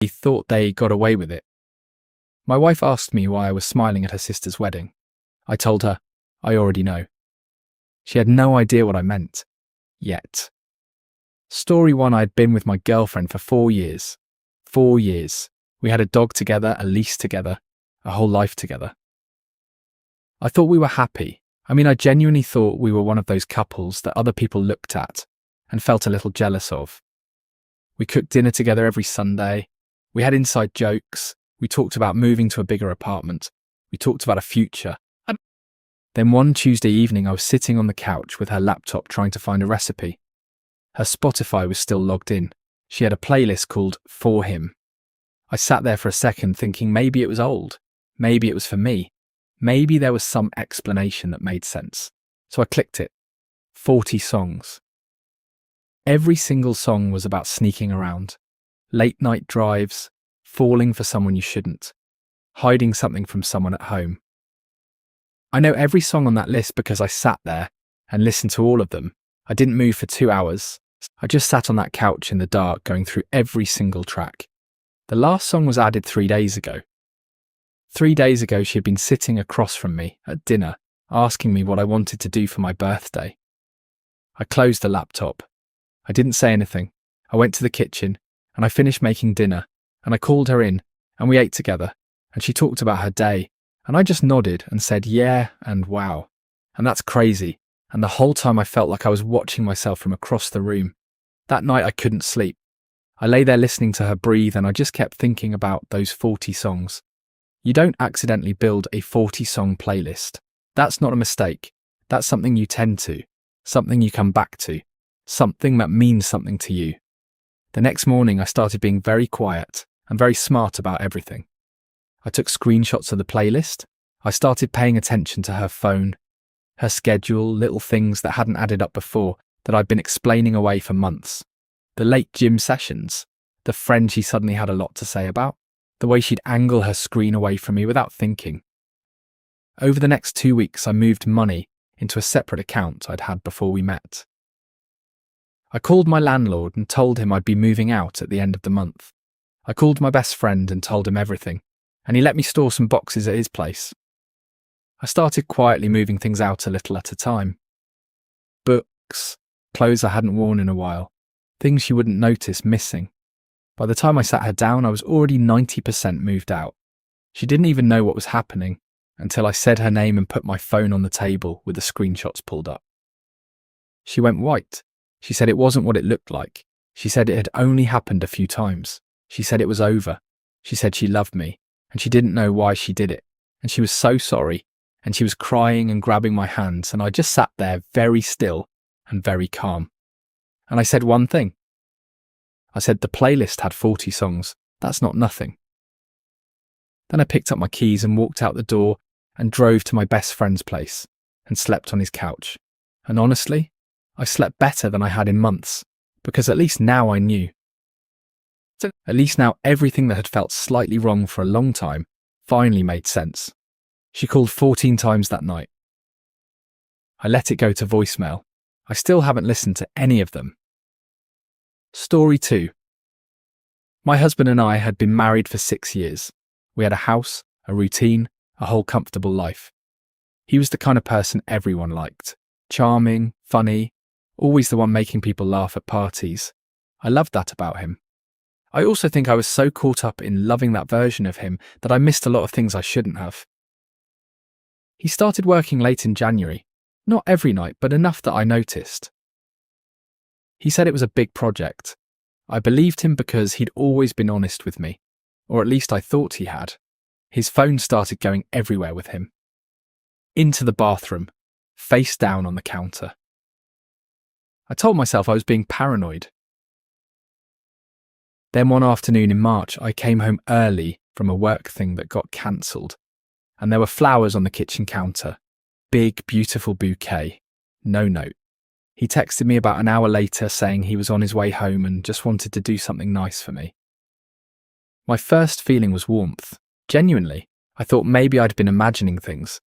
thought they got away with it. My wife asked me why I was smiling at her sister's wedding. I told her, I already know. She had no idea what I meant. Yet. Story 1, I'd been with my girlfriend for 4 years. 4 years. We had a dog together, a lease together, a whole life together. I thought we were happy. I genuinely thought we were one of those couples that other people looked at and felt a little jealous of. We cooked dinner together every Sunday. We had inside jokes. We talked about moving to a bigger apartment. We talked about a future. Then one Tuesday evening, I was sitting on the couch with her laptop trying to find a recipe. Her Spotify was still logged in. She had a playlist called For Him. I sat there for a second thinking maybe it was old. Maybe it was for me. Maybe there was some explanation that made sense. So I clicked it. 40 songs. Every single song was about sneaking around. Late night drives. Falling for someone you shouldn't. Hiding something from someone at home. I know every song on that list because I sat there and listened to all of them. I didn't move for 2 hours. I just sat on that couch in the dark going through every single track. The last song was added 3 days ago. 3 days ago, she had been sitting across from me at dinner, asking me what I wanted to do for my birthday. I closed the laptop. I didn't say anything. I went to the kitchen and I finished making dinner and I called her in and we ate together and she talked about her day and I just nodded and said yeah and wow. And that's crazy. And the whole time I felt like I was watching myself from across the room. That night I couldn't sleep. I lay there listening to her breathe and I just kept thinking about those 40 songs. You don't accidentally build a 40-song playlist. That's not a mistake. That's something you tend to, something you come back to, something that means something to you. The next morning I started being very quiet and very smart about everything. I took screenshots of the playlist. I started paying attention to her phone, her schedule, little things that hadn't added up before that I'd been explaining away for months. The late gym sessions, the friend she suddenly had a lot to say about, the way she'd angle her screen away from me without thinking. Over the next 2 weeks, I moved money into a separate account I'd had before we met. I called my landlord and told him I'd be moving out at the end of the month. I called my best friend and told him everything, and he let me store some boxes at his place. I started quietly moving things out a little at a time. Books, clothes I hadn't worn in a while, things she wouldn't notice missing. By the time I sat her down, I was already 90% moved out. She didn't even know what was happening until I said her name and put my phone on the table with the screenshots pulled up. She went white. She said it wasn't what it looked like. She said it had only happened a few times. She said it was over. She said she loved me, and she didn't know why she did it. And she was so sorry, and she was crying and grabbing my hands, and I just sat there very still and very calm. And I said one thing. I said the playlist had 40 songs. That's not nothing. Then I picked up my keys and walked out the door and drove to my best friend's place and slept on his couch. And honestly, I slept better than I had in months, because at least now I knew. At least now everything that had felt slightly wrong for a long time finally made sense. She called 14 times that night. I let it go to voicemail. I still haven't listened to any of them. Story 2. My husband and I had been married for 6 years. We had a house, a routine, a whole comfortable life. He was the kind of person everyone liked. Charming, funny, always the one making people laugh at parties. I loved that about him. I also think I was so caught up in loving that version of him that I missed a lot of things I shouldn't have. He started working late in January. Not every night, but enough that I noticed. He said it was a big project. I believed him because he'd always been honest with me, or at least I thought he had. His phone started going everywhere with him. Into the bathroom, face down on the counter. I told myself I was being paranoid. Then one afternoon in March, I came home early from a work thing that got cancelled, and there were flowers on the kitchen counter. Big, beautiful bouquet. No note. He texted me about an hour later saying he was on his way home and just wanted to do something nice for me. My first feeling was warmth. Genuinely, I thought maybe I'd been imagining things.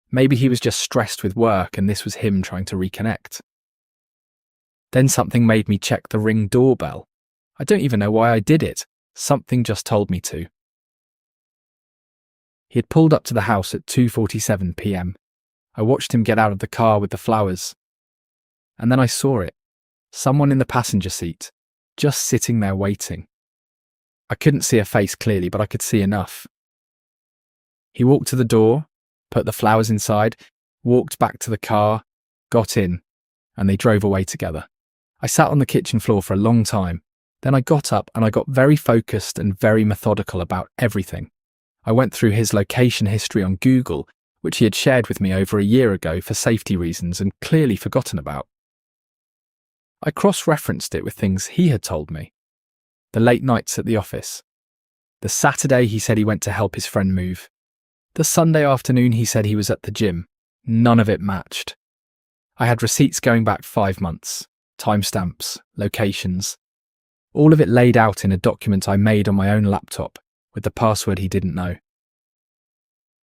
Maybe he was just stressed with work and this was him trying to reconnect. Then something made me check the Ring doorbell. I don't even know why I did it. Something just told me to. He had pulled up to the house at 2:47 p.m. I watched him get out of the car with the flowers. And then I saw it. Someone in the passenger seat, just sitting there waiting. I couldn't see a face clearly, but I could see enough. He walked to the door, put the flowers inside, walked back to the car, got in, and they drove away together. I sat on the kitchen floor for a long time. Then I got up and I got very focused and very methodical about everything. I went through his location history on Google, which he had shared with me over a year ago for safety reasons and clearly forgotten about. I cross-referenced it with things he had told me. The late nights at the office. The Saturday he said he went to help his friend move. The Sunday afternoon he said he was at the gym. None of it matched. I had receipts going back 5 months, timestamps, locations. All of it laid out in a document I made on my own laptop with the password he didn't know.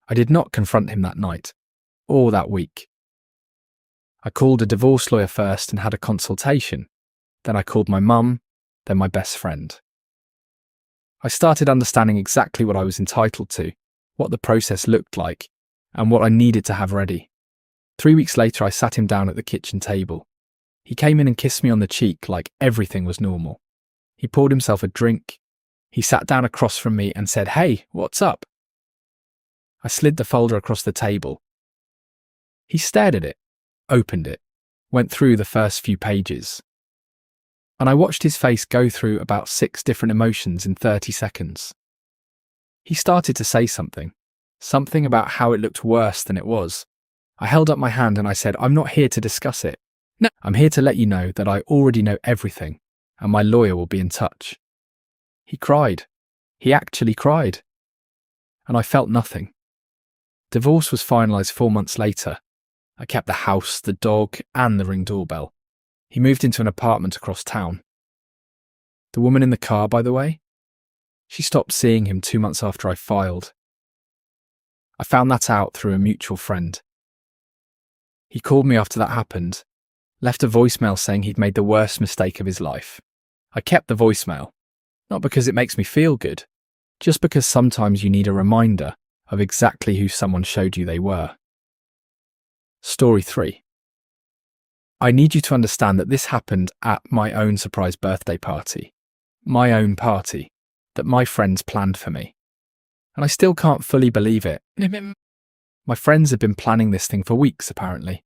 I did not confront him that night, or that week. I called a divorce lawyer first and had a consultation. Then I called my mum, then my best friend. I started understanding exactly what I was entitled to, what the process looked like, and what I needed to have ready. 3 weeks later, I sat him down at the kitchen table. He came in and kissed me on the cheek like everything was normal. He poured himself a drink. He sat down across from me and said, "Hey, what's up?" I slid the folder across the table. He stared at it, opened it, went through the first few pages. And I watched his face go through about 6 different emotions in 30 seconds. He started to say something about how it looked worse than it was. I held up my hand and I said, "I'm not here to discuss it. No, I'm here to let you know that I already know everything, and my lawyer will be in touch." He cried. He actually cried. And I felt nothing. Divorce was finalised 4 months later. I kept the house, the dog, and the Ring doorbell. He moved into an apartment across town. The woman in the car, by the way, she stopped seeing him 2 months after I filed. I found that out through a mutual friend. He called me after that happened, left a voicemail saying he'd made the worst mistake of his life. I kept the voicemail, not because it makes me feel good, just because sometimes you need a reminder of exactly who someone showed you they were. Story 3. I need you to understand that this happened at my own surprise birthday party. My own party that my friends planned for me. And I still can't fully believe it. My friends had been planning this thing for weeks, apparently.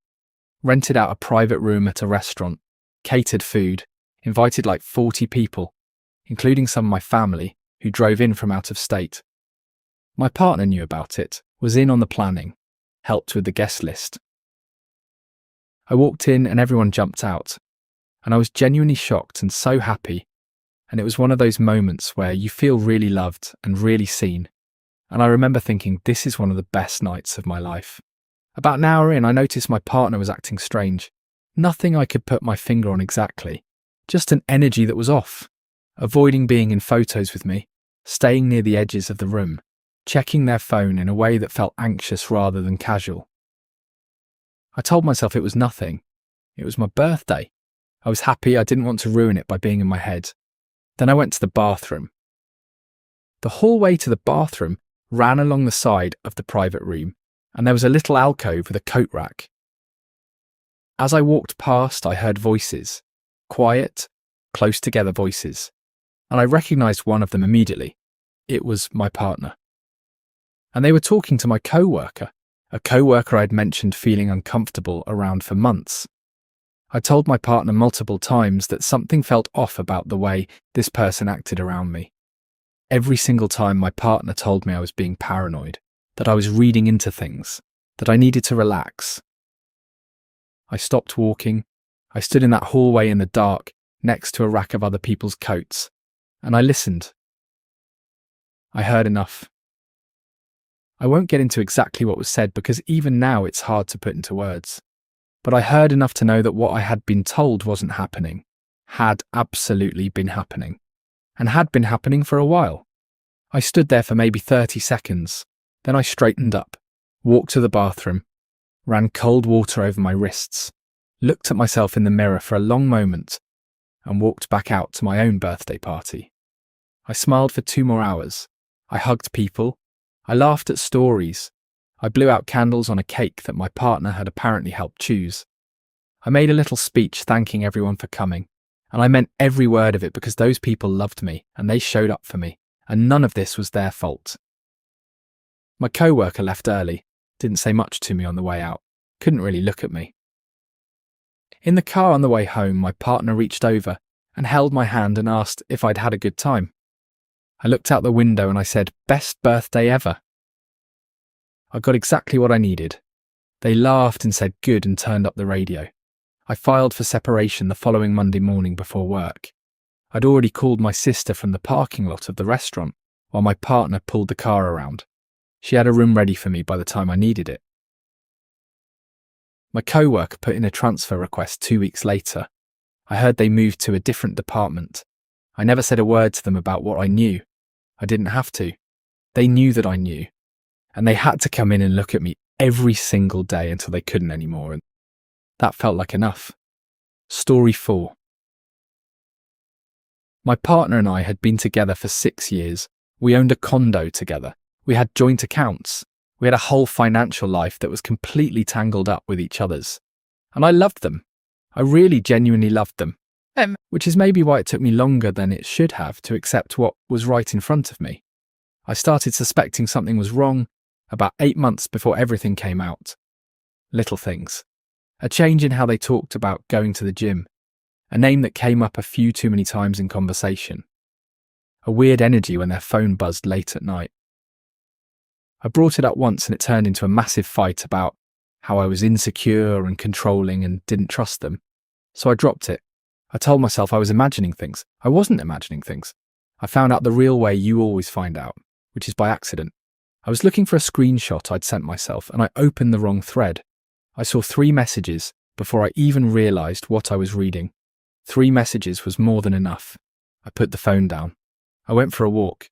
Rented out a private room at a restaurant, catered food, invited like 40 people, including some of my family who drove in from out of state. My partner knew about it, was in on the planning, helped with the guest list. I walked in and everyone jumped out, and I was genuinely shocked and so happy, and it was one of those moments where you feel really loved and really seen, and I remember thinking this is one of the best nights of my life. About an hour in, I noticed my partner was acting strange. Nothing I could put my finger on exactly, just an energy that was off, avoiding being in photos with me, staying near the edges of the room, checking their phone in a way that felt anxious rather than casual. I told myself it was nothing. It was my birthday. I was happy. I didn't want to ruin it by being in my head. Then I went to the bathroom. The hallway to the bathroom ran along the side of the private room, and there was a little alcove with a coat rack. As I walked past, I heard voices, quiet, close together voices, and I recognised one of them immediately. It was my partner. And they were talking to my co-worker, a co-worker I'd mentioned feeling uncomfortable around for months. I told my partner multiple times that something felt off about the way this person acted around me. Every single time my partner told me I was being paranoid, that I was reading into things, that I needed to relax. I stopped walking. I stood in that hallway in the dark next to a rack of other people's coats, and I listened. I heard enough. I won't get into exactly what was said because even now it's hard to put into words. But I heard enough to know that what I had been told wasn't happening, had absolutely been happening, and had been happening for a while. I stood there for maybe 30 seconds, then I straightened up, walked to the bathroom, ran cold water over my wrists, looked at myself in the mirror for a long moment, and walked back out to my own birthday party. I smiled for 2 more hours. I hugged people. I laughed at stories. I blew out candles on a cake that my partner had apparently helped choose. I made a little speech thanking everyone for coming, and I meant every word of it because those people loved me and they showed up for me, and none of this was their fault. My co-worker left early, didn't say much to me on the way out, couldn't really look at me. In the car on the way home, my partner reached over and held my hand and asked if I'd had a good time. I looked out the window and I said, "Best birthday ever." I got exactly what I needed. They laughed and said good and turned up the radio. I filed for separation the following Monday morning before work. I'd already called my sister from the parking lot of the restaurant while my partner pulled the car around. She had a room ready for me by the time I needed it. My co-worker put in a transfer request 2 weeks later. I heard they moved to a different department. I never said a word to them about what I knew. I didn't have to. They knew that I knew. And they had to come in and look at me every single day until they couldn't anymore. And that felt like enough. Story 4. My partner and I had been together for 6 years. We owned a condo together. We had joint accounts. We had a whole financial life that was completely tangled up with each other's. And I loved them. I really genuinely loved them. Which is maybe why it took me longer than it should have to accept what was right in front of me. I started suspecting something was wrong about 8 months before everything came out. Little things. A change in how they talked about going to the gym. A name that came up a few too many times in conversation. A weird energy when their phone buzzed late at night. I brought it up once and it turned into a massive fight about how I was insecure and controlling and didn't trust them. So I dropped it. I told myself I was imagining things. I wasn't imagining things. I found out the real way you always find out, which is by accident. I was looking for a screenshot I'd sent myself and I opened the wrong thread. I saw 3 messages before I even realised what I was reading. 3 messages was more than enough. I put the phone down. I went for a walk,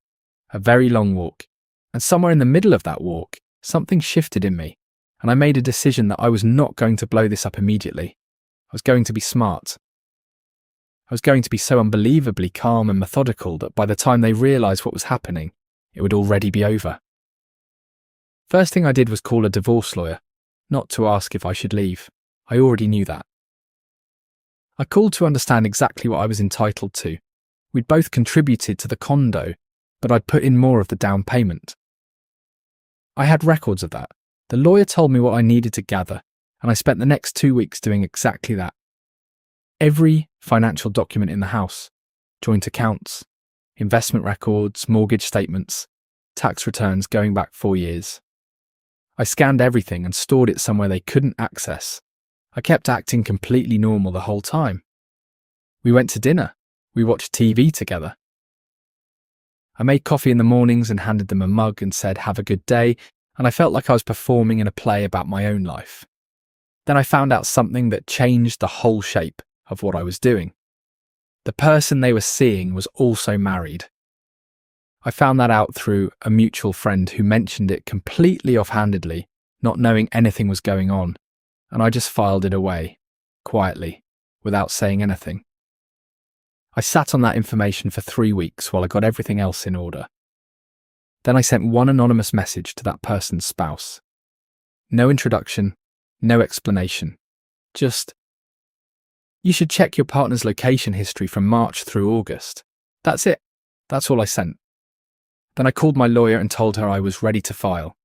a very long walk, and somewhere in the middle of that walk, something shifted in me, and I made a decision that I was not going to blow this up immediately. I was going to be smart. I was going to be so unbelievably calm and methodical that by the time they realised what was happening, it would already be over. First thing I did was call a divorce lawyer, not to ask if I should leave. I already knew that. I called to understand exactly what I was entitled to. We'd both contributed to the condo, but I'd put in more of the down payment. I had records of that. The lawyer told me what I needed to gather, and I spent the next 2 weeks doing exactly that. Every financial document in the house, joint accounts, investment records, mortgage statements, tax returns going back 4 years. I scanned everything and stored it somewhere they couldn't access. I kept acting completely normal the whole time. We went to dinner. We watched TV together. I made coffee in the mornings and handed them a mug and said, "Have a good day," and I felt like I was performing in a play about my own life. Then I found out something that changed the whole shape of what I was doing. The person they were seeing was also married. I found that out through a mutual friend who mentioned it completely offhandedly, not knowing anything was going on, and I just filed it away, quietly, without saying anything. I sat on that information for 3 weeks while I got everything else in order. Then I sent one anonymous message to that person's spouse. No introduction, no explanation, just, "You should check your partner's location history from March through August." That's it. That's all I sent. Then I called my lawyer and told her I was ready to file.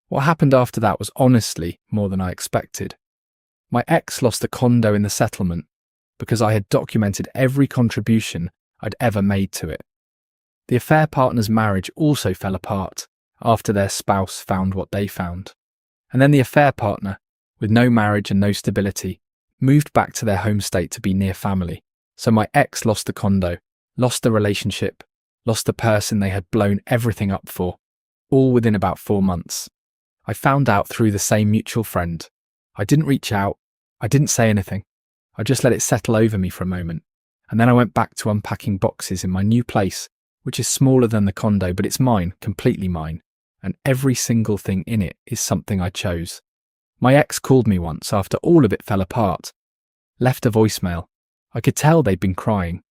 What happened after that was honestly more than I expected. My ex lost the condo in the settlement because I had documented every contribution I'd ever made to it. The affair partner's marriage also fell apart after their spouse found what they found. And then the affair partner, with no marriage and no stability, moved back to their home state to be near family. So my ex lost the condo, lost the relationship, lost the person they had blown everything up for, all within about 4 months. I found out through the same mutual friend. I didn't reach out. I didn't say anything. I just let it settle over me for a moment. And then I went back to unpacking boxes in my new place, which is smaller than the condo, but it's mine, completely mine. And every single thing in it is something I chose. My ex called me once after all of it fell apart. Left a voicemail. I could tell they'd been crying.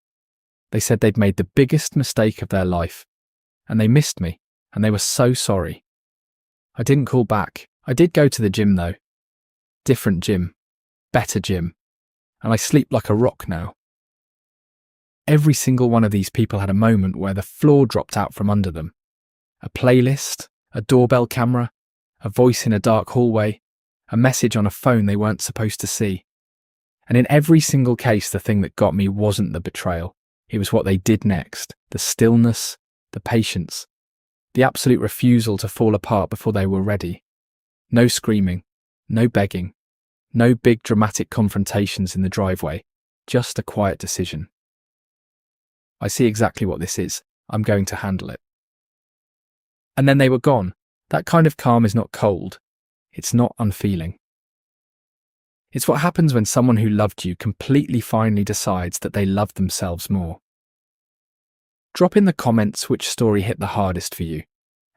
They said they'd made the biggest mistake of their life, and they missed me, and they were so sorry. I didn't call back. I did go to the gym though. Different gym. Better gym. And I sleep like a rock now. Every single one of these people had a moment where the floor dropped out from under them. A playlist, a doorbell camera, a voice in a dark hallway, a message on a phone they weren't supposed to see. And in every single case, the thing that got me wasn't the betrayal. It was what they did next, the stillness, the patience, the absolute refusal to fall apart before they were ready. No screaming, no begging, no big dramatic confrontations in the driveway, just a quiet decision. I see exactly what this is. I'm going to handle it. And then they were gone. That kind of calm is not cold. It's not unfeeling. It's what happens when someone who loved you completely finally decides that they love themselves more. Drop in the comments which story hit the hardest for you.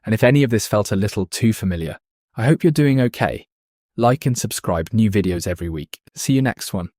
And if any of this felt a little too familiar, I hope you're doing okay. Like and subscribe, new videos every week. See you next one.